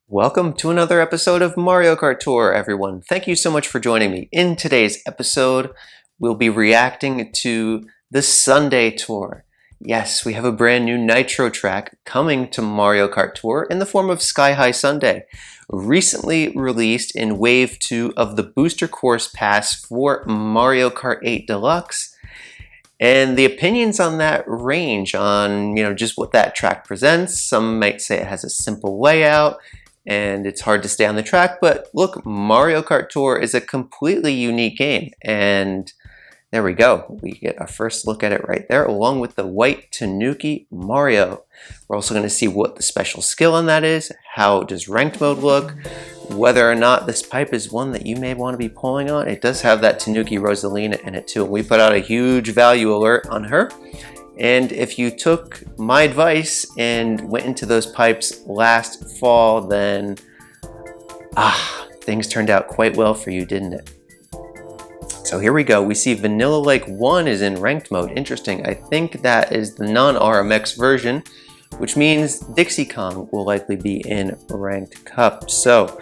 Welcome to another episode of Mario Kart Tour, everyone. Thank you so much for joining me. In today's episode, we'll be reacting to the Sundae Tour. Yes, we have a brand new Nitro track coming to Mario Kart Tour in the form of SkyHigh Sunday, recently released in Wave 2 of the Booster Course Pass for Mario Kart 8 Deluxe. And the opinions on that range on, just what that track presents. Some might say it has a simple layout and it's hard to stay on the track, but look, Mario Kart Tour is a completely unique game, and there we go. We get our first look at it right there, along with the white Tanooki Mario. We're also going to see what the special skill on that is, how does ranked mode look, whether or not this pipe is one that you may want to be pulling on. It does have that Tanooki Rosalina in it too. We put out a huge value alert on her. And if you took my advice and went into those pipes last fall, then things turned out quite well for you, didn't it? So here we go. We see Vanilla Lake 1 is in ranked mode. Interesting. I think that is the non-RMX version, which means Dixie Kong will likely be in ranked cup. So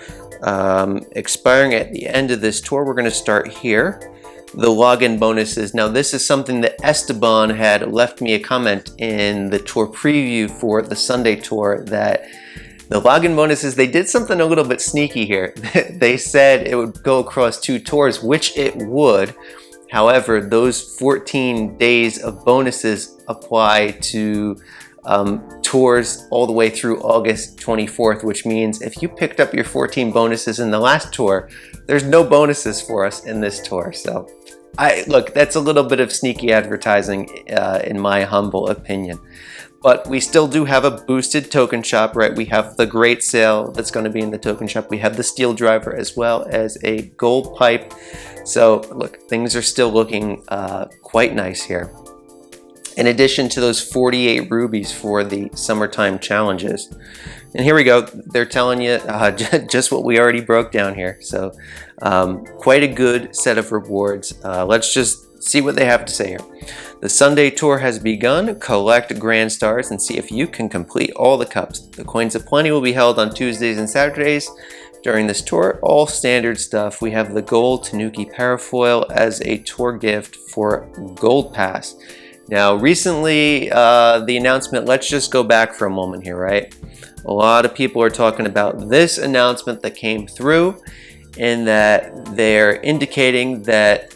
expiring at the end of this tour, we're going to start here. The login bonuses. Now this is something that Esteban had left me a comment in the tour preview for the Sunday Tour, that the login bonuses, they did something a little bit sneaky here. They said it would go across 2 tours, which it would. However, those 14 days of bonuses apply to tours all the way through August 24th, which means if you picked up your 14 bonuses in the last tour, there's no bonuses for us in this tour. So look, that's a little bit of sneaky advertising in my humble opinion. But we still do have a boosted token shop, right? We have the great sale that's going to be in the token shop. We have the steel driver as well as a gold pipe. So look, things are still looking quite nice here. In addition to those 48 rubies for the summertime challenges. And here we go. They're telling you just what we already broke down here. So quite a good set of rewards. Let's just see what they have to say here. The Sunday Tour has begun. Collect Grand Stars and see if you can complete all the cups. The Coins of Plenty will be held on Tuesdays and Saturdays during this tour. All standard stuff. We have the gold Tanooki Parafoil as a tour gift for Gold Pass. Now, recently, the announcement, let's just go back for a moment here, right? A lot of people are talking about this announcement that came through, in that they're indicating that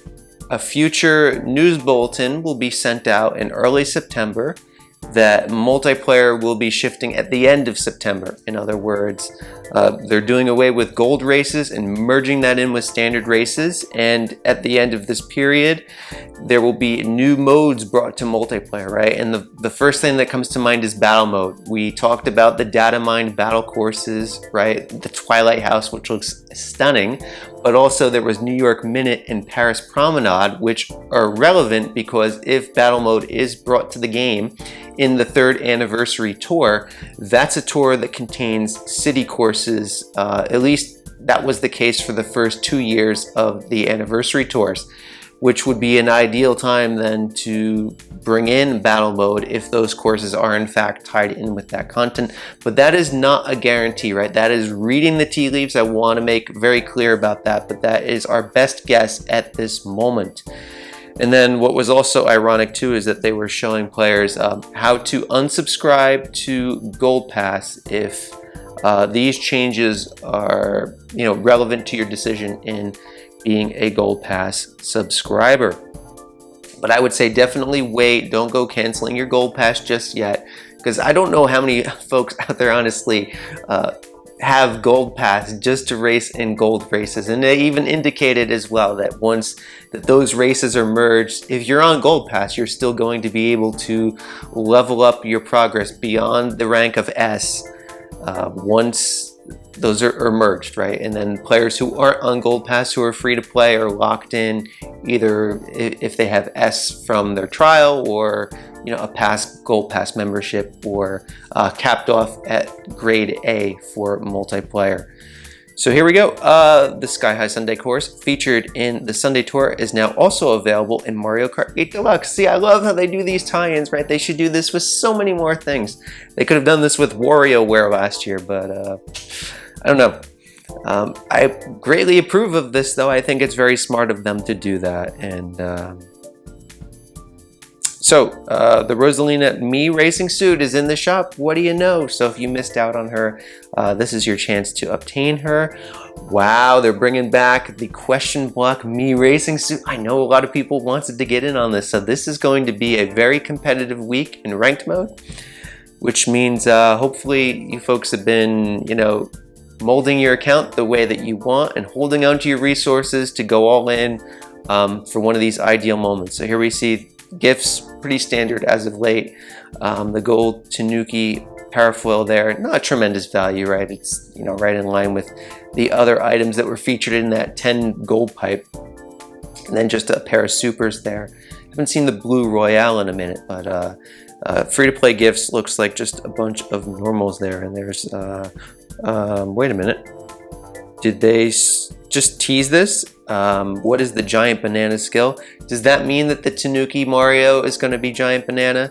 a future news bulletin will be sent out in early September, that multiplayer will be shifting at the end of September. In other words, they're doing away with gold races and merging that in with standard races, and at the end of this period there will be new modes brought to multiplayer, right? And the first thing that comes to mind is battle mode. We talked about the data mined battle courses, right? The Twilight House, which looks stunning, but also there was New York Minute and Paris Promenade, which are relevant because if battle mode is brought to the game in the 3rd anniversary tour, that's a tour that contains city courses. At least that was the case for the first 2 years of the anniversary tours, which would be an ideal time then to bring in battle mode if those courses are in fact tied in with that content. But that is not a guarantee, right? That is reading the tea leaves. I want to make very clear about that, but that is our best guess at this moment. And then what was also ironic too is that they were showing players how to unsubscribe to Gold Pass if these changes are relevant to your decision in being a Gold Pass subscriber. But I would say definitely wait. Don't go canceling your Gold Pass just yet, because I don't know how many folks out there honestly have Gold Pass just to race in gold races. And they even indicated as well that once those races are merged, if you're on Gold Pass, you're still going to be able to level up your progress beyond the rank of S once those are merged, right? And then players who aren't on Gold Pass, who are free to play, are locked in either if they have S from their trial, or a Gold Pass membership, or capped off at grade A for multiplayer. So here we go. The SkyHigh Sunday course featured in the Sunday Tour is now also available in Mario Kart 8 Deluxe. See, I love how they do these tie-ins, right? They should do this with so many more things. They could have done this with WarioWare last year, but I don't know. I greatly approve of this, though. I think it's very smart of them to do that. And so the Rosalina Me Racing suit is in the shop. What do you know? So if you missed out on her, this is your chance to obtain her. Wow, they're bringing back the question block Me Racing suit. I know a lot of people wanted to get in on this, so this is going to be a very competitive week in ranked mode, which means hopefully you folks have been, molding your account the way that you want and holding on to your resources to go all in for one of these ideal moments. So here we see gifts, pretty standard as of late. The gold Tanooki parafoil there, not tremendous value, right? It's right in line with the other items that were featured in that 10 gold pipe. And then just a pair of supers there. Haven't seen the blue royale in a minute, but free-to-play gifts looks like just a bunch of normals there. And there's wait a minute, did they just tease this? What is the giant banana skill? Does that mean that the Tanooki Mario is going to be giant banana?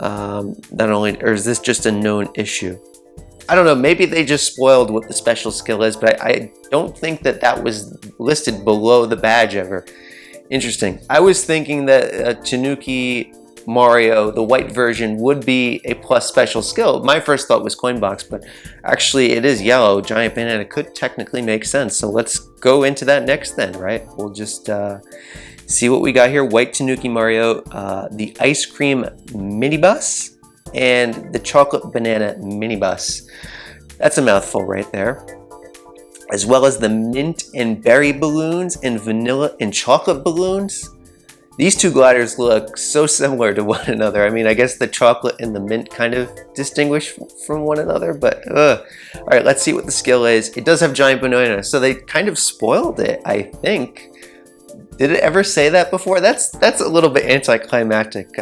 Not only, or is this just a known issue? I don't know, maybe they just spoiled what the special skill is, but I don't think that that was listed below the badge ever. Interesting. I was thinking that Tanooki Mario, the white version, would be a plus special skill. My first thought was coin box, but actually it is yellow. Giant banana could technically make sense. So let's go into that next then, right? We'll just see what we got here. White Tanooki Mario, the ice cream minibus, and the chocolate banana minibus. That's a mouthful right there. As well as the mint and berry balloons and vanilla and chocolate balloons. These two gliders look so similar to one another. I mean, I guess the chocolate and the mint kind of distinguish from one another, but all right, let's see what the skill is. It does have giant banana, so they kind of spoiled it, I think. Did it ever say that before? That's a little bit anticlimactic.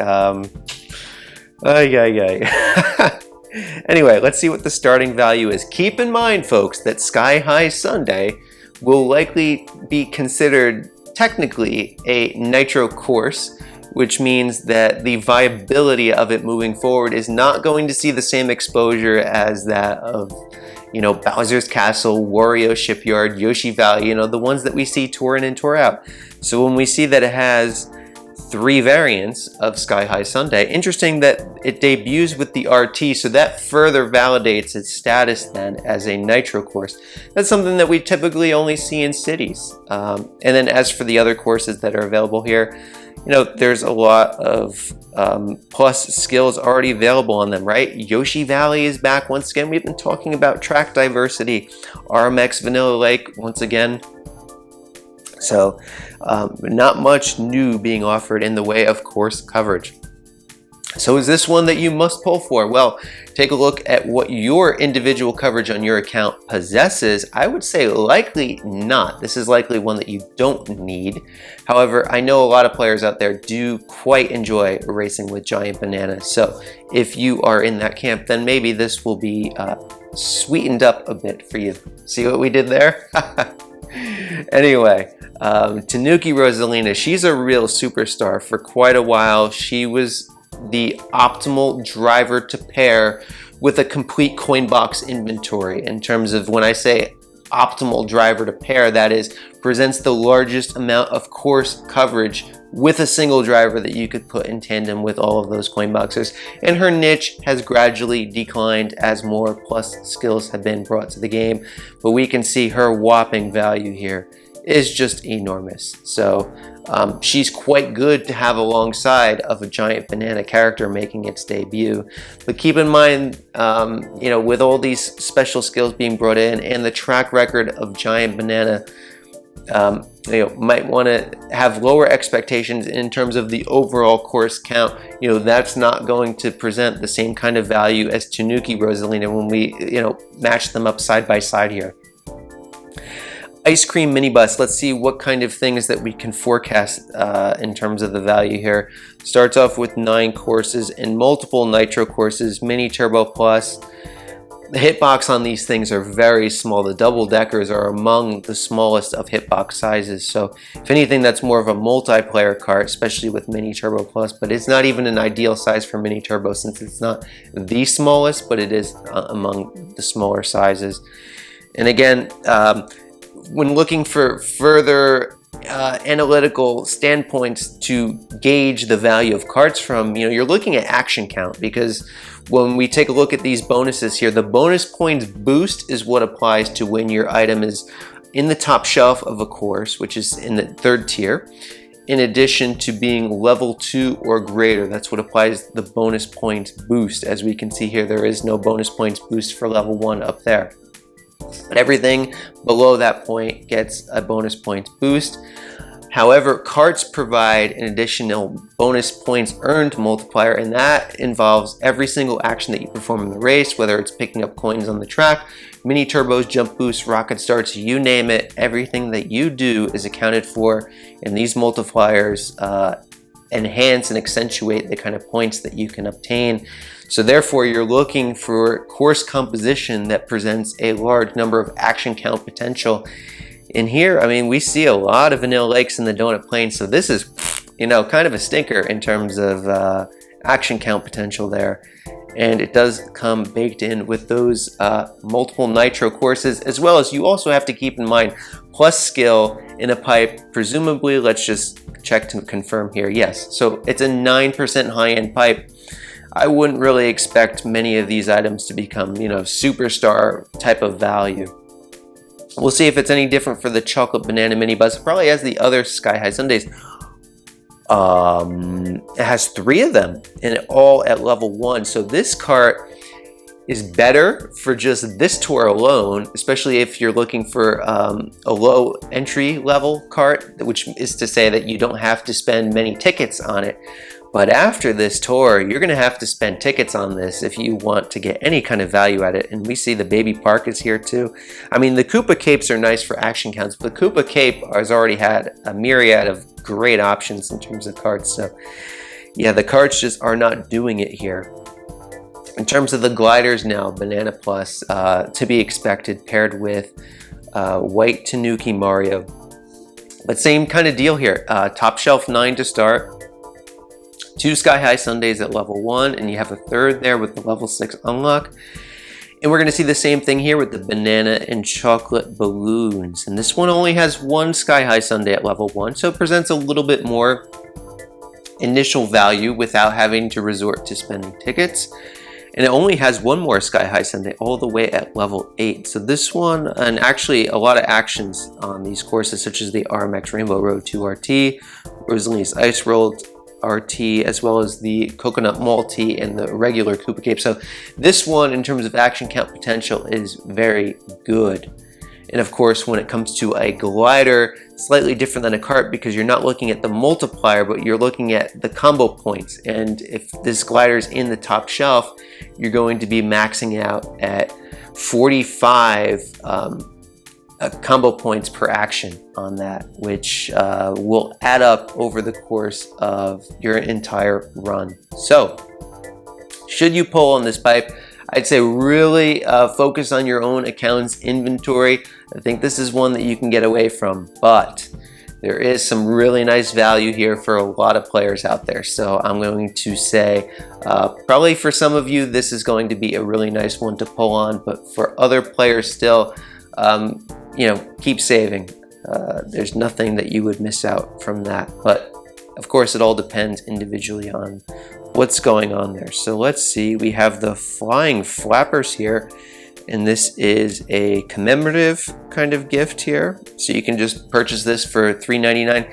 Anyway, let's see what the starting value is. Keep in mind, folks, that SkyHigh Sunday will likely be considered technically a nitro course, which means that the viability of it moving forward is not going to see the same exposure as that of, Bowser's Castle, Wario Shipyard, Yoshi Valley, the ones that we see tour in and tour out. So when we see that it has 3 variants of SkyHigh Sunday, interesting that it debuts with the RT, so that further validates its status then as a nitro course. That's something that we typically only see in cities. And then as for the other courses that are available here, there's a lot of plus skills already available on them, right? Yoshi Valley is back once again. We've been talking about track diversity. RMX Vanilla Lake once again. So not much new being offered in the way of course coverage. So is this one that you must pull for? Well, take a look at what your individual coverage on your account possesses. I would say likely not. This is likely one that you don't need. However, I know a lot of players out there do quite enjoy racing with giant bananas. So if you are in that camp, then maybe this will be sweetened up a bit for you. See what we did there? Anyway, Tanooki Rosalina, she's a real superstar. For quite a while, she was the optimal driver to pair with a complete coin box inventory. In terms of when I say optimal driver to pair, that is, presents the largest amount of course coverage with a single driver that you could put in tandem with all of those coin boxers. And her niche has gradually declined as more plus skills have been brought to the game, but we can see her whopping value here is just enormous. So she's quite good to have alongside of a giant banana character making its debut. But keep in mind, with all these special skills being brought in and the track record of giant banana, might want to have lower expectations in terms of the overall course count. That's not going to present the same kind of value as Tanooki Rosalina when we, match them up side by side here. Ice cream minibus. Let's see what kind of things that we can forecast in terms of the value here. Starts off with 9 courses and multiple nitro courses, mini turbo plus. The hitbox on these things are very small. The double deckers are among the smallest of hitbox sizes. So if anything, that's more of a multiplayer kart, especially with mini turbo plus, but it's not even an ideal size for mini turbo since it's not the smallest, but it is among the smaller sizes. And again, when looking for further analytical standpoints to gauge the value of cards from, you're looking at action count, because when we take a look at these bonuses here, the bonus points boost is what applies to when your item is in the top shelf of a course, which is in the 3rd tier, in addition to being level 2 or greater. That's what applies the bonus points boost. As we can see here, there is no bonus points boost for level 1 up there. But everything below that point gets a bonus points boost. However, carts provide an additional bonus points earned multiplier, and that involves every single action that you perform in the race, whether it's picking up coins on the track, mini turbos, jump boosts, rocket starts, you name it. Everything that you do is accounted for, and these multipliers enhance and accentuate the kind of points that you can obtain. So therefore, you're looking for course composition that presents a large number of action count potential. In here, I mean, we see a lot of vanilla lakes in the donut plane, so this is, kind of a stinker in terms of action count potential there. And it does come baked in with those multiple nitro courses, as well as you also have to keep in mind plus skill in a pipe. Presumably, let's just check to confirm here. Yes, so it's a 9% high-end pipe. I wouldn't really expect many of these items to become, superstar type of value. We'll see if it's any different for the chocolate banana mini buzz. It probably has the other SkyHigh Sundays. It has 3 of them, and all at level 1. So this cart is better for just this tour alone, especially if you're looking for a low entry level cart, which is to say that you don't have to spend many tickets on it. But after this tour, you're going to have to spend tickets on this if you want to get any kind of value at it. And we see the baby park is here too. I mean, the Koopa capes are nice for action counts, but the Koopa cape has already had a myriad of great options in terms of cards. So yeah, the cards just are not doing it here. In terms of the gliders now, Banana Plus, to be expected, paired with white Tanooki Mario. But same kind of deal here. Top shelf 9 to start. 2 SkyHigh Sundays at level 1, and you have a 3rd there with the level 6 unlock. And we're going to see the same thing here with the banana and chocolate balloons. And this one only has 1 SkyHigh Sunday at level 1, so it presents a little bit more initial value without having to resort to spending tickets. And it only has 1 more SkyHigh Sunday all the way at level 8. So this one, and actually a lot of actions on these courses, such as the RMX Rainbow Road 2 RT, Rosalie's Ice Rolled RT, as well as the Coconut Malty and the regular Koopa Cape. So this one, in terms of action count potential, is very good. And of course, when it comes to a glider, slightly different than a cart, because you're not looking at the multiplier, but you're looking at the combo points. And if this glider is in the top shelf, you're going to be maxing out at 45 combo points per action on that, which will add up over the course of your entire run. So should you pull on this pipe, I'd say really focus on your own account's inventory. I think this is one that you can get away from, but there is some really nice value here for a lot of players out there. So I'm going to say probably for some of you, this is going to be a really nice one to pull on, but for other players still, keep saving. There's nothing that you would miss out from that. But of course, it all depends individually on what's going on there. So let's see, we have the Flying Flappers here, and this is a commemorative kind of gift here. So you can just purchase this for $3.99.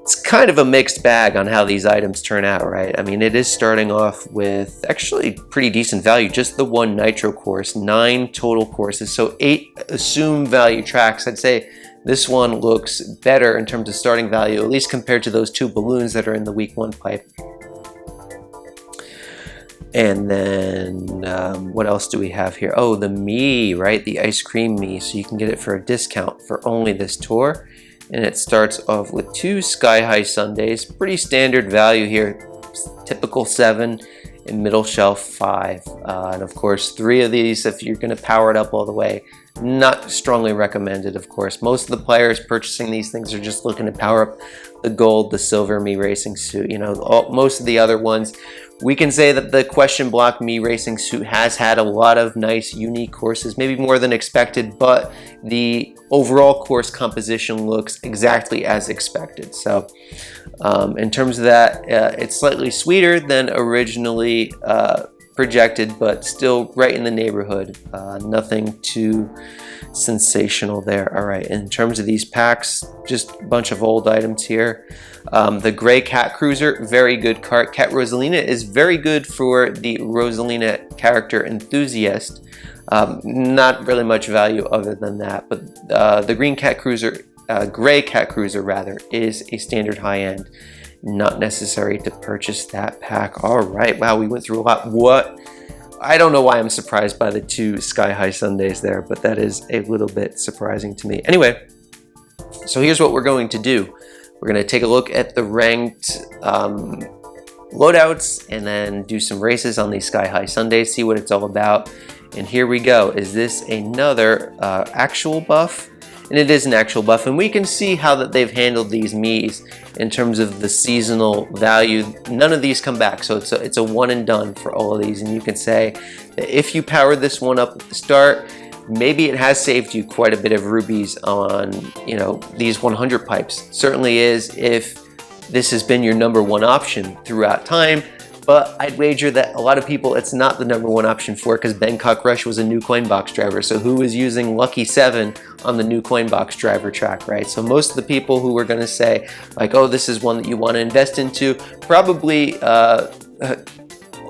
It's kind of a mixed bag on how these items turn out, right? I mean, it is starting off with actually pretty decent value. Just the 1 Nitro course, 9 total courses, so 8 assumed value tracks. I'd say this one looks better in terms of starting value, at least compared to those 2 balloons that are in the week 1 pipe. And then what else do we have here? Oh, the Mii, right? The ice cream Mii. So you can get it for a discount for only this tour. And it starts off with 2 SkyHigh Sundays. Pretty standard value here. Typical 7 and middle shelf 5. And of course, 3 of these if you're going to power it up all the way. Not strongly recommended, of course. Most of the players purchasing these things are just looking to power up the gold, the silver Mii racing suit. Most of the other ones We can say that the question block Mii racing suit has had a lot of nice unique courses, maybe more than expected, but the overall course composition looks exactly as expected. So in terms of that, it's slightly sweeter than originally projected, but still right in the neighborhood. Nothing too sensational there. All right, in terms of these packs, just a bunch of old items here. The gray Cat Cruiser, very good cart. Cat Rosalina is very good for the Rosalina character enthusiast. Not really much value other than that, but the green Cat Cruiser, gray Cat Cruiser rather, is a standard high-end. Not necessary to purchase that pack. All right, wow, we went through a lot. What? I don't know why I'm surprised by the 2 SkyHigh Sundays there, but that is a little bit surprising to me. Anyway, so here's what we're going to do. We're going to take a look at the ranked loadouts and then do some races on these SkyHigh Sundays, see what it's all about. And here we go. Is this another actual buff? And it is an actual buff, and we can see how that they've handled these Miis in terms of the seasonal value. None of these come back, so it's a one and done for all of these. And you can say that if you powered this one up at the start, maybe it has saved you quite a bit of rubies on, you know, these 100 pipes. Certainly is if this has been your #1 option throughout time. But I'd wager that a lot of people, it's not the #1 option for, because Bangkok Rush was a new coin box driver. So who was using Lucky 7 on the new coin box driver track, right? So most of the people who were going to say, like, oh, this is one that you want to invest into, probably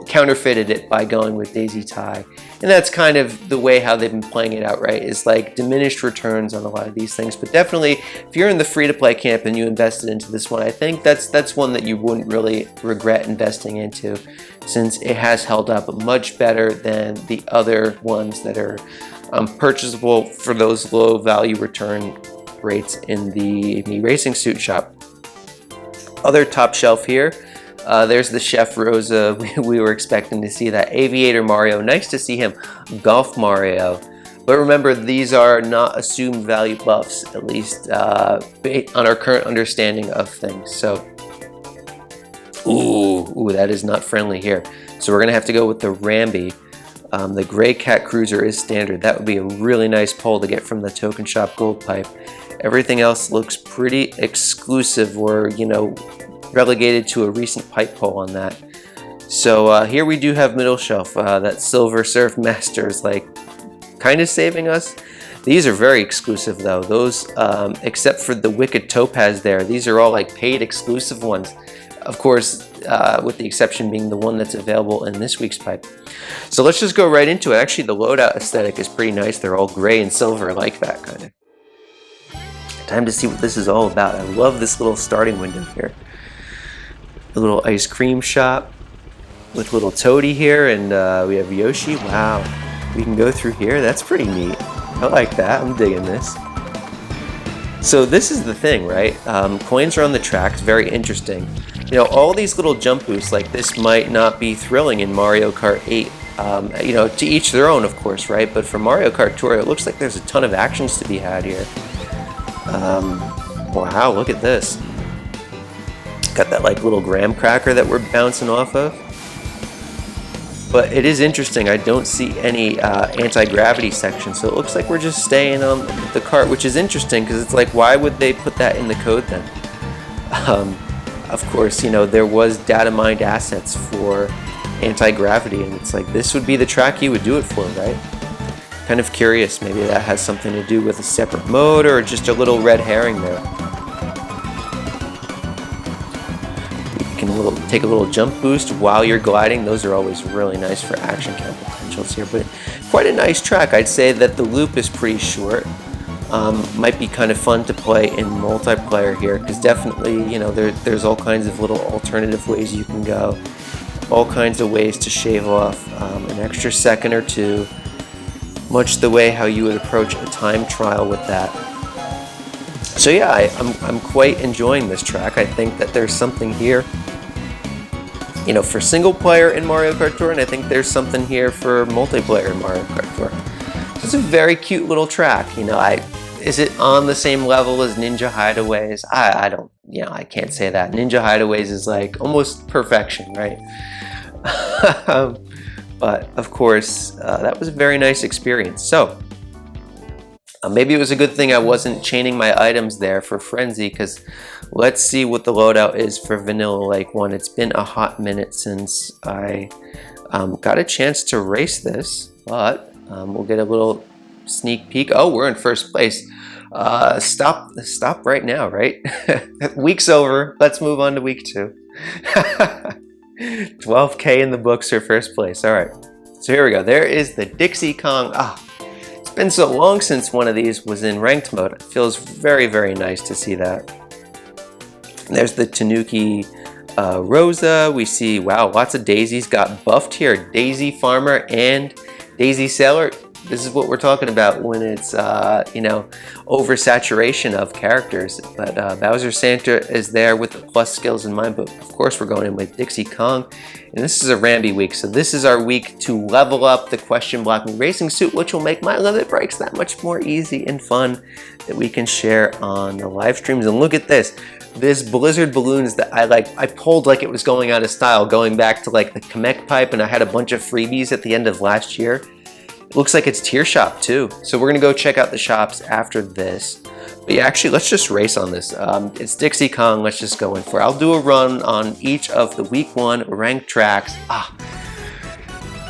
counterfeited it by going with Daisy Tai. And that's kind of the way how they've been playing it out, right? It's like diminished returns on a lot of these things. But definitely, if you're in the free-to-play camp and you invested into this one, I think that's one that you wouldn't really regret investing into, since it has held up much better than the other ones that are purchasable for those low value return rates in the Mii Racing Suit shop. Other top shelf here. There's the Chef Rosa. We were expecting to see that. Aviator Mario, nice to see him. Golf Mario. But remember, these are not assumed value buffs, at least on our current understanding of things. So, ooh, that is not friendly here. So we're gonna have to go with the Rambi. The gray Cat Cruiser is standard. That would be a really nice pull to get from the Token Shop Gold Pipe. Everything else looks pretty exclusive, or, you know, relegated to a recent pipe pull on that. So here we do have middle shelf. That Silver Surf Masters, like, kind of saving us. These are very exclusive though. Those, except for the Wicked Topaz there, these are all like paid exclusive ones. Of course, with the exception being the one that's available in this week's pipe. So let's just go right into it. Actually, the loadout aesthetic is pretty nice. They're all gray and silver, like that kind of. Time to see what this is all about. I love this little starting window here. A little ice cream shop with little Toadie here, and we have Yoshi. Wow, we can go through here. That's pretty neat. I like that. I'm digging this. So this is the thing, right? Coins are on the track. It's very interesting. You know, all these little jump boosts like this might not be thrilling in Mario Kart 8. You know, to each their own, of course, right? But for Mario Kart Tour, it looks like there's a ton of actions to be had here. Wow, look at this. Got that like little graham cracker that we're bouncing off of. But it is interesting, I don't see any anti-gravity section, so it looks like we're just staying on the cart, which is interesting because it's like, why would they put that in the code then? Of course, you know, there was data mined assets for anti-gravity, and it's like, this would be the track you would do it for, right? Kind of curious, maybe that has something to do with a separate mode or just a little red herring there. Take a little jump boost while you're gliding. Those are always really nice for action count potentials here, but quite a nice track. I'd say that the loop is pretty short. Might be kind of fun to play in multiplayer here, because definitely, you know, there's all kinds of little alternative ways you can go, all kinds of ways to shave off an extra second or two, much the way how you would approach a time trial with that. So yeah, I'm quite enjoying this track. I think that there's something here, you know, for single player in Mario Kart Tour, and I think there's something here for multiplayer in Mario Kart Tour. It's a very cute little track. You know, is it on the same level as Ninja Hideaways? I don't, you know, I can't say that. Ninja Hideaways is like almost perfection, right? But of course, that was a very nice experience. So maybe it was a good thing I wasn't chaining my items there for Frenzy, because let's see what the loadout is for Vanilla Lake 1. It's been a hot minute since I got a chance to race this, but we'll get a little sneak peek. Oh, we're in first place. Stop right now, right? Week's over. Let's move on to week 2. 12K in the books for first place. All right, so here we go. There is the Dixie Kong. It's been so long since one of these was in ranked mode. It feels very, very nice to see that. And there's the Tanooki Rosa. We see, wow, lots of daisies got buffed here. Daisy Farmer and Daisy Sailor. This is what we're talking about when it's, oversaturation of characters. But Bowser Santa is there with the plus skills in mind, but of course we're going in with Dixie Kong. And this is a Rambi week, so this is our week to level up the question blocking racing suit, which will make my limit breaks that much more easy and fun that we can share on the live streams. And look at this. This Blizzard balloons that I pulled like it was going out of style, going back to like the Kamek pipe, and I had a bunch of freebies at the end of last year. It looks like it's tier shop too. So we're gonna go check out the shops after this. But yeah, actually, let's just race on this. It's Dixie Kong, let's just go in for it. I'll do a run on each of the week 1 ranked tracks.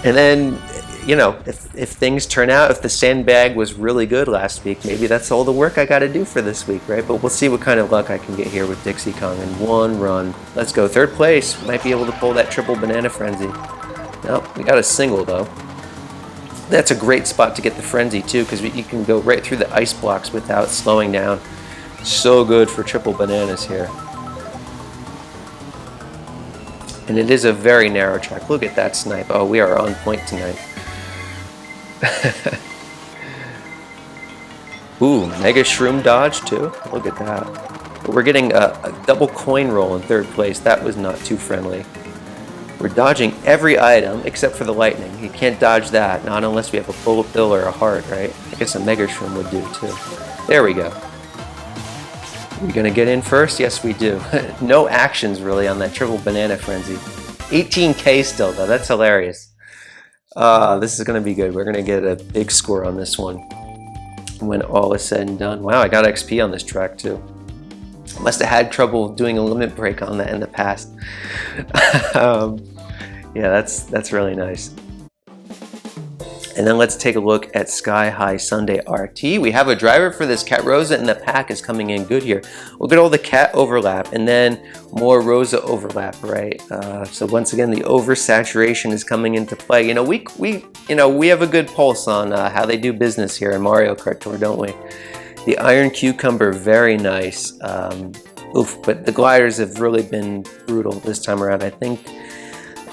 And then, if things turn out, if the sandbag was really good last week, maybe that's all the work I gotta do for this week, right? But we'll see what kind of luck I can get here with Dixie Kong in one run. Let's go, third place. Might be able to pull that triple banana frenzy. Nope, we got a single though. That's a great spot to get the frenzy too, because you can go right through the ice blocks without slowing down. So good for triple bananas here. And it is a very narrow track. Look at that snipe. Oh, we are on point tonight. Ooh, mega shroom dodge too. Look at that. But we're getting a double coin roll in third place. That was not too friendly. We're dodging every item except for the lightning. You can't dodge that, not unless we have a bullet bill or a heart, right? I guess a mega shroom would do too. There we go. Are we gonna get in first? Yes, we do. No actions really on that triple banana frenzy. 18K still though, that's hilarious. This is gonna be good. We're gonna get a big score on this one when all is said and done. Wow, I got XP on this track too. Must have had trouble doing a limit break on that in the past. Yeah, that's really nice. And then let's take a look at SkyHigh Sunday RT. We have a driver for this Cat Rosa, and the pack is coming in good here. Look at all the cat overlap, and then more Rosa overlap, right? So once again, the oversaturation is coming into play. We have a good pulse on how they do business here in Mario Kart Tour, don't we? The Iron Cucumber, very nice. But the gliders have really been brutal this time around. I think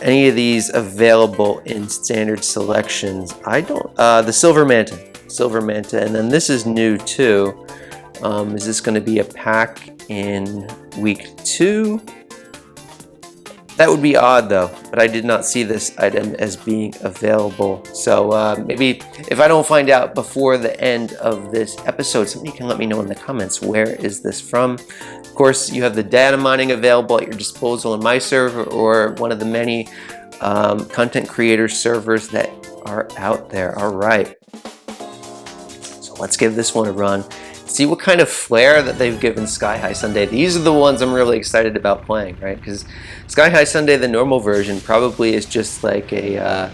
any of these available in standard selections. I don't. The Silver Manta, and then this is new too. Is this going to be a pack in week 2? That would be odd though, but I did not see this item as being available. So maybe if I don't find out before the end of this episode, somebody can let me know in the comments, where is this from? Of course, you have the data mining available at your disposal in my server or one of the many content creator servers that are out there. All right, so let's give this one a run. See what kind of flair that they've given SkyHigh Sunday. These are the ones I'm really excited about playing, right? Because SkyHigh Sunday, the normal version, probably is just like a,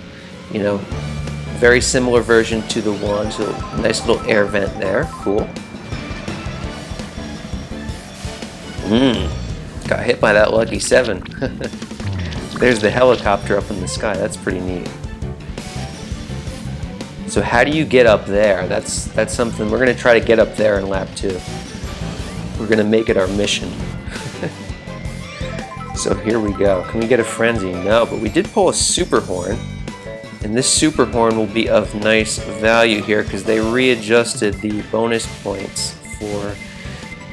very similar version to the one. So nice little air vent there. Cool. Got hit by that lucky 7. There's the helicopter up in the sky. That's pretty neat. So how do you get up there? That's something we're going to try to get up there in lap 2. We're going to make it our mission. So here we go. Can we get a frenzy? No, but we did pull a super horn. And this super horn will be of nice value here because they readjusted the bonus points for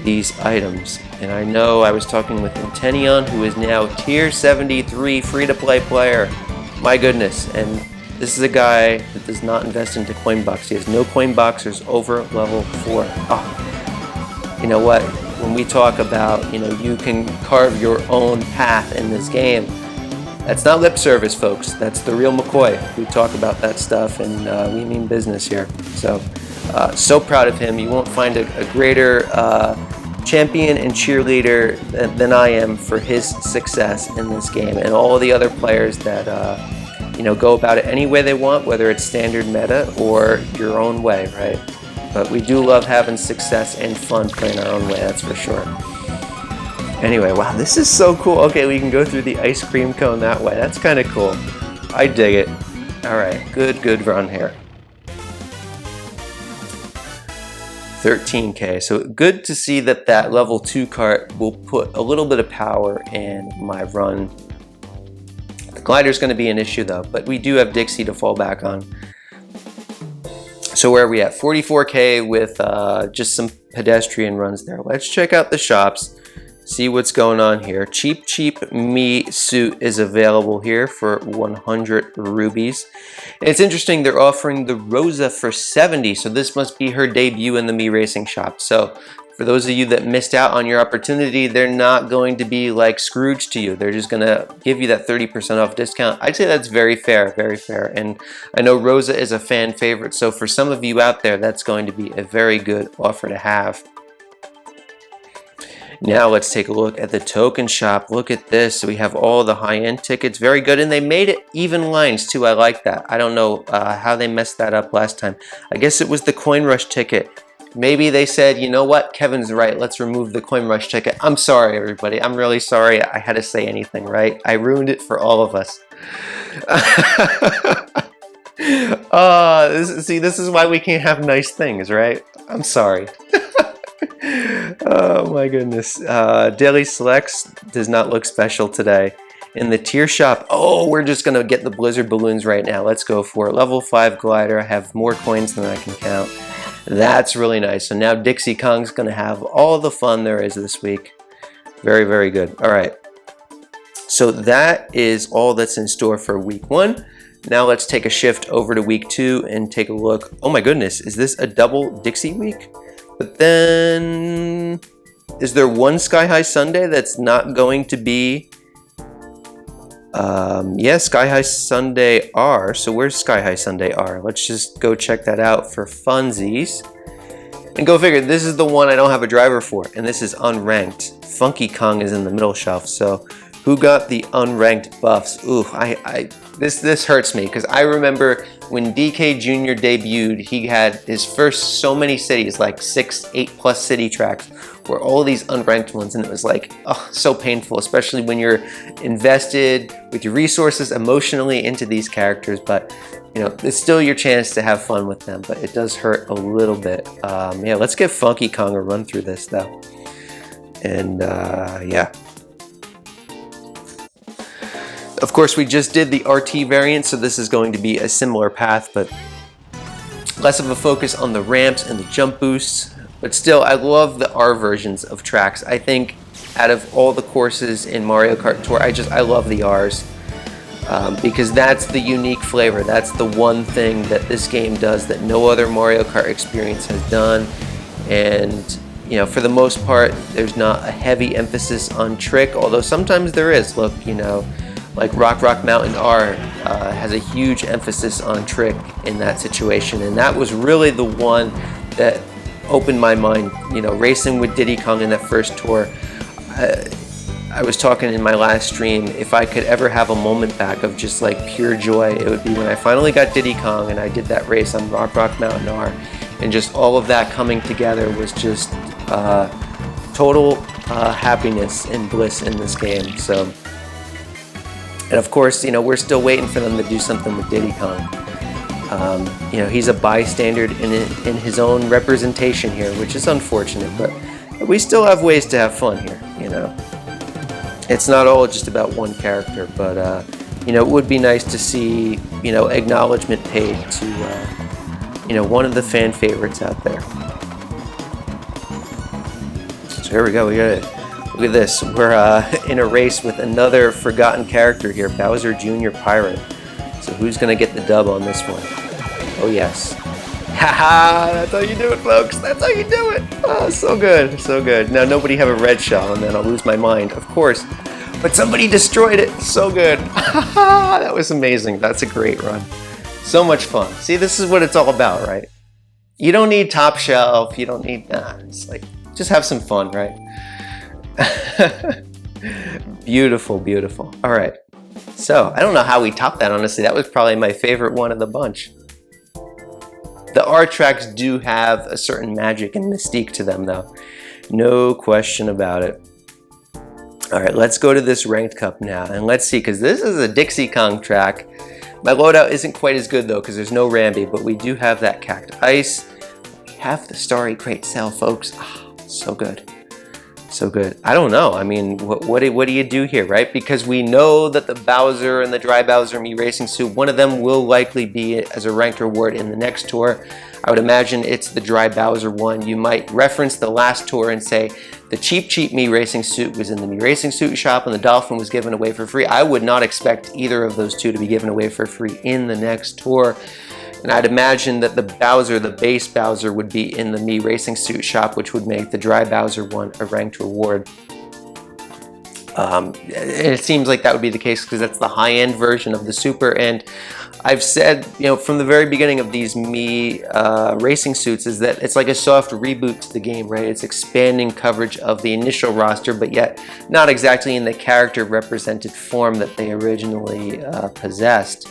these items. And I know I was talking with Intenion, who is now tier 73 free-to-play player. My goodness. And this is a guy that does not invest into coin box. He has no coin boxers over level 4. Oh, you know what? When we talk about, you can carve your own path in this game, That's not lip service, folks. That's the real McCoy. We talk about that stuff, and we mean business here. So, so proud of him. You won't find a greater champion and cheerleader than I am for his success in this game, and all the other players that go about it any way they want, whether it's standard meta or your own way, right? But we do love having success and fun playing our own way, that's for sure. Anyway, wow, this is so cool. Okay, we can go through the ice cream cone that way. That's kind of cool. I dig it. All right, good run here. 13K. So good to see that level 2 cart will put a little bit of power in my run. The glider's going to be an issue though, but we do have Dixie to fall back on. So where are we at? 44K with just some pedestrian runs there. Let's check out the shops, see what's going on here. Cheap Me suit is available here for 100 rubies. And it's interesting, they're offering the Rosa for 70, so this must be her debut in the Me Racing shop. So for those of you that missed out on your opportunity, they're not going to be like Scrooge to you. They're just gonna give you that 30% off discount. I'd say that's very fair, very fair. And I know Rosa is a fan favorite, so for some of you out there, that's going to be a very good offer to have. Now let's take a look at the token shop. Look at this. We have all the high-end tickets. Very good. And they made it even lines too. I like that. I don't know how they messed that up last time. I guess it was the Coin Rush ticket. Maybe they said, you know what? Kevin's right. Let's remove the Coin Rush ticket. I'm sorry, everybody. I'm really sorry I had to say anything, right? I ruined it for all of us. This is why we can't have nice things, right? I'm sorry. Oh my goodness. Daily Selects does not look special today. In the tier shop, oh, we're just gonna get the Blizzard balloons right now. Let's go for it. Level 5 glider. I have more coins than I can count. That's really nice. So now Dixie Kong's gonna have all the fun there is this week. Very, very good. All right. So that is all that's in store for week 1. Now let's take a shift over to week 2 and take a look. Oh my goodness, is this a double Dixie week? But then, is there one SkyHigh Sunday that's not going to be? Yeah, SkyHigh Sunday R. So where's SkyHigh Sunday R? Let's just go check that out for funsies. And go figure, this is the one I don't have a driver for, and this is unranked. Funky Kong is in the middle shelf, so who got the unranked buffs? Ooh, this hurts me, because I remember when DK Jr. debuted, he had his first so many cities, like 6, 8+ city tracks, were all these unranked ones, and it was like, oh, so painful, especially when you're invested with your resources emotionally into these characters. But you know, it's still your chance to have fun with them, but it does hurt a little bit. Yeah, let's give Funky Kong a run through this though. And yeah. Of course, we just did the RT variant, so this is going to be a similar path, but less of a focus on the ramps and the jump boosts. But still, I love the R versions of tracks. I think out of all the courses in Mario Kart Tour, I love the Rs. Because that's the unique flavor. That's the one thing that this game does that no other Mario Kart experience has done. And you know, for the most part, there's not a heavy emphasis on trick, although sometimes there is. Look, you know, like Rock Mountain R has a huge emphasis on trick in that situation, and that was really the one that opened my mind. You know, racing with Diddy Kong in that first tour. I was talking in my last stream, if I could ever have a moment back of just like pure joy, it would be when I finally got Diddy Kong and I did that race on Rock Mountain R, and just all of that coming together was just total happiness and bliss in this game. So. And of course, you know, we're still waiting for them to do something with Diddy Kong. You know, he's a bystander in his own representation here, which is unfortunate, but we still have ways to have fun here, you know. It's not all just about one character, but, you know, it would be nice to see, you know, acknowledgement paid to, you know, one of the fan favorites out there. So here we go, we got it. Look at this, we're in a race with another forgotten character here, Bowser Jr. Pirate. So who's gonna get the dub on this one? Oh yes. Haha, that's how you do it, folks, that's how you do it. Oh, so good, so good. Now nobody have a red shell and then I'll lose my mind, of course. But but somebody destroyed it. So good. That was amazing. That's a great run. So much fun. See, this is what it's all about, right? You don't need top shelf. You don't need, it's like, just have some fun, right? Beautiful, beautiful. All right. So I don't know how we topped that, honestly. That was probably my favorite one of the bunch. The R tracks do have a certain magic and mystique to them, though. No question about it. All right, let's go to this Ranked Cup now, and let's see, because this is a Dixie Kong track. My loadout isn't quite as good, though, because there's no Rambi, but we do have that Cacti Ice. We have the Starry Great Sail, folks. So good. So good. I don't know. I mean, what do you do here, right? Because we know that the Bowser and the Dry Bowser Mii Racing Suit, one of them will likely be as a ranked reward in the next tour. I would imagine it's the Dry Bowser one. You might reference the last tour and say the cheap Mii Racing Suit was in the Mii Racing Suit shop and the Dolphin was given away for free. I would not expect either of those two to be given away for free in the next tour. And I'd imagine that the Bowser, the base Bowser, would be in the Mii Racing Suit shop, which would make the Dry Bowser one a ranked reward. It seems like that would be the case because that's the high-end version of the Super. And I've said, you know, from the very beginning of these Mii Racing Suits is that it's like a soft reboot to the game, right? It's expanding coverage of the initial roster, but yet not exactly in the character represented form that they originally possessed.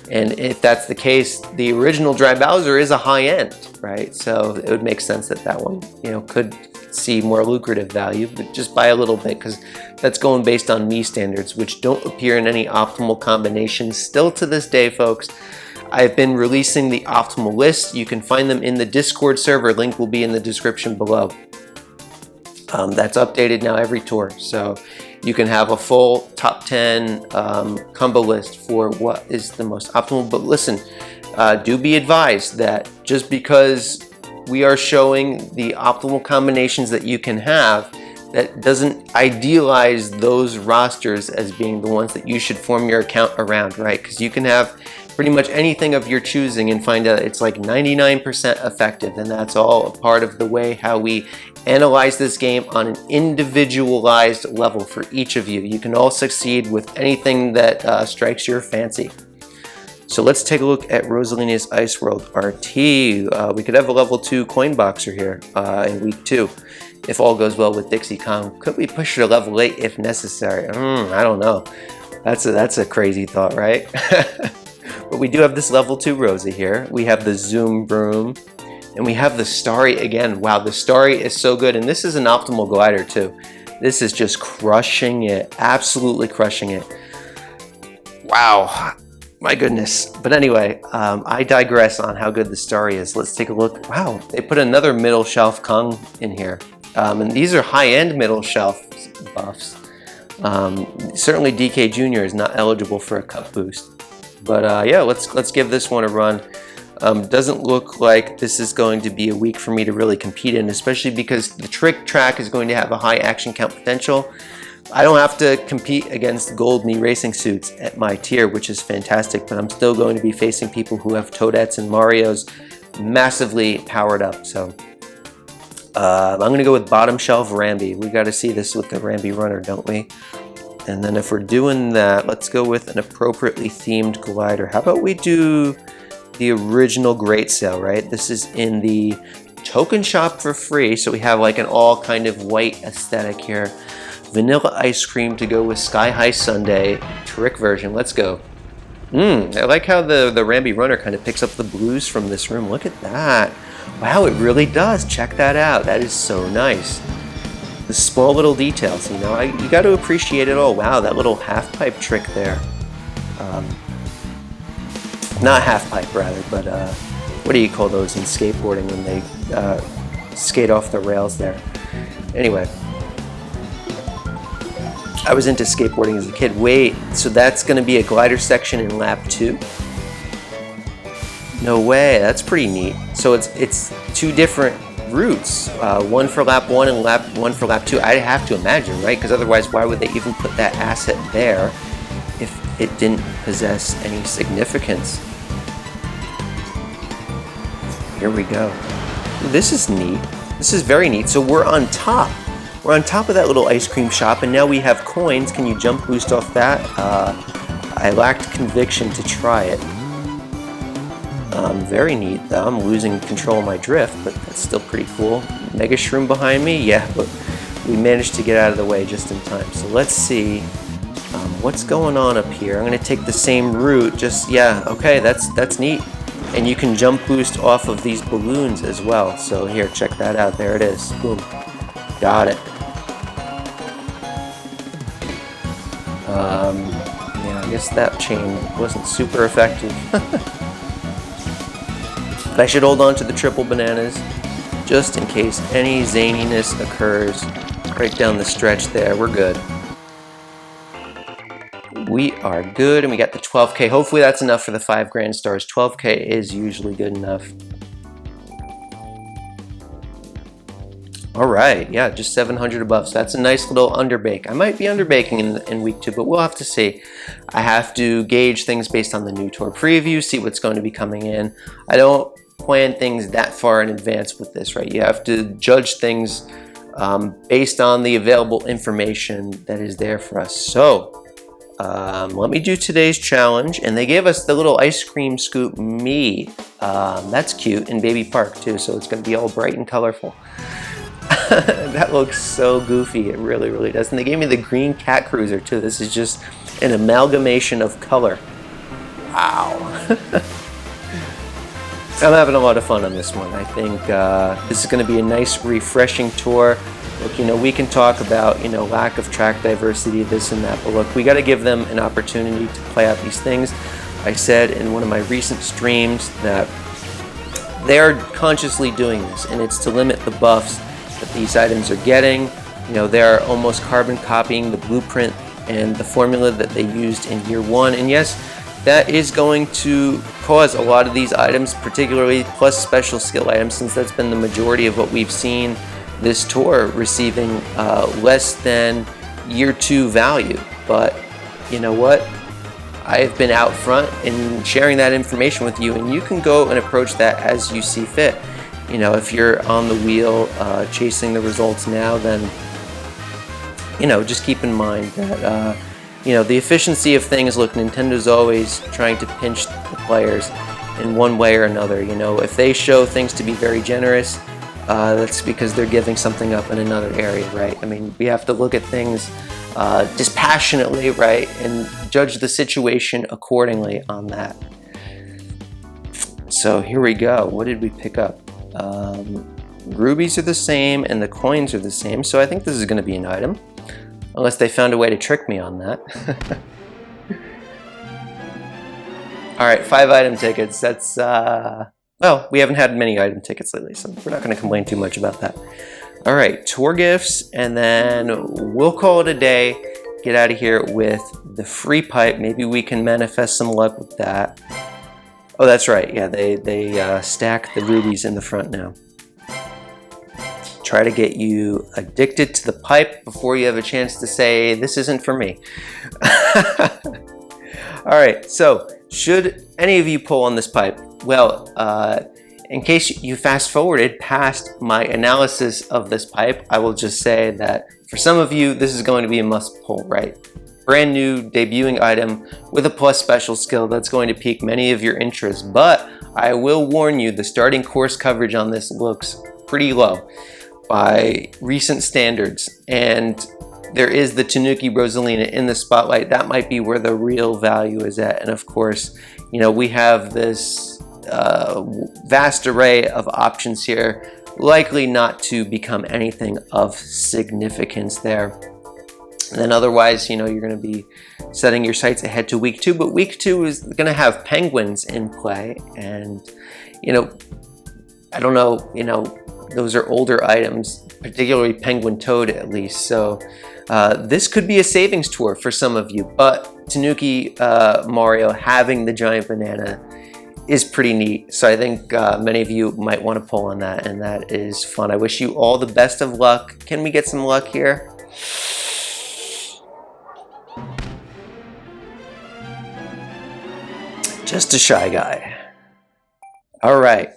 And if that's the case, the original Dry Bowser is a high-end, right? So it would make sense that that one, you know, could see more lucrative value, but just by a little bit, because that's going based on Mii standards, which don't appear in any optimal combinations still to this day, folks. I've been releasing the optimal list. You can find them in the Discord server. Link will be in the description below. That's updated now every tour, so you can have a full top 10 combo list for what is the most optimal. But listen, do be advised that just because we are showing the optimal combinations that you can have, that doesn't idealize those rosters as being the ones that you should form your account around, right? Because you can have pretty much anything of your choosing and find out it's like 99% effective, and that's all a part of the way how we analyze this game on an individualized level for each of you. You can all succeed with anything that strikes your fancy. So let's take a look at Rosalina's Ice World RT. We could have a level 2 coin boxer here in week 2. If all goes well with Dixie Kong. Could we push her to level 8 if necessary? I don't know. That's a crazy thought, right? But we do have this level 2 Rosie here. We have the Zoom Broom. And we have the Starry again. Wow, the Starry is so good. And this is an optimal glider too. This is just crushing it. Absolutely crushing it. Wow. My goodness. But anyway, I digress on how good the Starry is. Let's take a look. Wow, they put another middle shelf Kong in here. And these are high-end middle shelf buffs. Certainly DK Jr. is not eligible for a cup boost. But yeah, let's give this one a run. Doesn't look like this is going to be a week for me to really compete in, especially because the trick track is going to have a high action count potential. I don't have to compete against gold Mii Racing Suits at my tier, which is fantastic, but I'm still going to be facing people who have Toadettes and Marios massively powered up. So I'm going to go with bottom shelf Rambi. We got to see this with the Rambi runner, don't we? And then if we're doing that, let's go with an appropriately themed glider. How about we do the original Great Sail, right? This is in the token shop for free, so we have like an all kind of white aesthetic here. Vanilla ice cream to go with SkyHigh Sunday trick version. Let's go. I like how the Rambi runner kind of picks up the blues from this room. Look at that. Wow, it really does. Check that out. That is so nice. The small little details, you know, you got to appreciate it all. Wow, that little half pipe trick there. Not half pipe, rather, but what do you call those in skateboarding when they skate off the rails there? Anyway, I was into skateboarding as a kid. Wait, so that's going to be a glider section in lap 2? No way, that's pretty neat. So it's two different routes, one for lap 1 and one for lap 2. I have to imagine, right? Because otherwise, why would they even put that asset there if it didn't possess any significance? Here we go. This is neat. This is very neat. So we're on top. we're on top of that little ice cream shop, and now we have coins. Can you jump boost off that? I lacked conviction to try it. Very neat though. I'm losing control of my drift, but that's still pretty cool. Mega Shroom behind me? Yeah, but we managed to get out of the way just in time. So let's see what's going on up here. I'm gonna take the same route, yeah, okay, that's neat. And you can jump boost off of these balloons as well. So here, check that out. There it is. Boom. Got it. Yeah, I guess that chain wasn't super effective. But I should hold on to the triple bananas just in case any zaniness occurs right down the stretch there. We're good. We are good, and we got the 12K. Hopefully that's enough for the 5 grand stars. 12K is usually good enough. All right, yeah, just 700 above. So that's a nice little underbake. I might be underbaking in week 2, but we'll have to see. I have to gauge things based on the new tour preview, see what's going to be coming in. I don't plan things that far in advance with this, right? You have to judge things based on the available information that is there for us. So let me do today's challenge, and they gave us the little ice cream scoop me. That's cute, in Baby Park too, so it's going to be all bright and colorful. That looks so goofy. It really, really does. And they gave me the green cat cruiser too. This is just an amalgamation of color. Wow. I'm having a lot of fun on this one. I think this is going to be a nice, refreshing tour. Look, we can talk about, lack of track diversity, this and that, but look, we got to give them an opportunity to play out these things. I said in one of my recent streams that they are consciously doing this, and it's to limit the buffs that these items are getting. They're almost carbon copying the blueprint and the formula that they used in year 1, and yes, that is going to cause a lot of these items, particularly plus special skill items, since that's been the majority of what we've seen this tour receiving less than year 2 value. But you know what? I've been out front in sharing that information with you, and you can go and approach that as you see fit. If you're on the wheel chasing the results now, then just keep in mind that the efficiency of things, look, Nintendo's always trying to pinch the players in one way or another. If they show things to be very generous, that's because they're giving something up in another area, right? I mean, we have to look at things dispassionately, right, and judge the situation accordingly on that. So here we go. What did we pick up? Rubies are the same and the coins are the same, so I think this is going to be an item, unless they found a way to trick me on that. All right, 5 item tickets. That's well, we haven't had many item tickets lately, so we're not going to complain too much about that. All right, tour gifts, and then we'll call it a day. Get out of here with the free pipe. Maybe we can manifest some luck with that. Oh, that's right. Yeah, they stack the rubies in the front now. Try to get you addicted to the pipe before you have a chance to say, this isn't for me. All right, so should any of you pull on this pipe? Well, in case you fast forwarded past my analysis of this pipe, I will just say that for some of you, this is going to be a must pull, right? Brand new debuting item with a plus special skill that's going to pique many of your interest, but I will warn you, the starting course coverage on this looks pretty low by recent standards, and there is the Tanooki Rosalina in the spotlight. That might be where the real value is at, and of course, we have this vast array of options here, likely not to become anything of significance there. And then otherwise, you're going to be setting your sights ahead to week 2, but week 2 is going to have penguins in play, and I don't know, those are older items, particularly Penguin Toad at least, so this could be a savings tour for some of you, but Tanooki Mario having the giant banana is pretty neat, so I think many of you might want to pull on that, and that is fun. I wish you all the best of luck. Can we get some luck here? Just a shy guy. All right,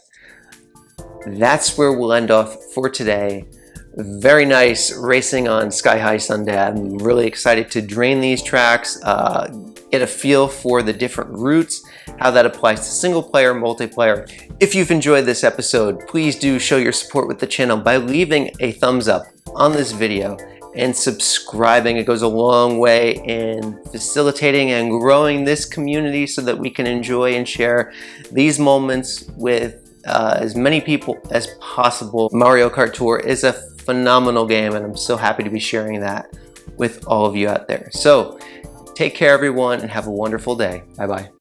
that's where we'll end off for today. Very nice racing on SkyHigh Sunday. I'm really excited to drain these tracks, get a feel for the different routes, how that applies to single player, multiplayer. If you've enjoyed this episode, please do show your support with the channel by leaving a thumbs up on this video and subscribing. It goes a long way in facilitating and growing this community so that we can enjoy and share these moments with as many people as possible. Mario Kart Tour is a phenomenal game, and I'm so happy to be sharing that with all of you out there. So take care, everyone, and have a wonderful day. Bye-bye.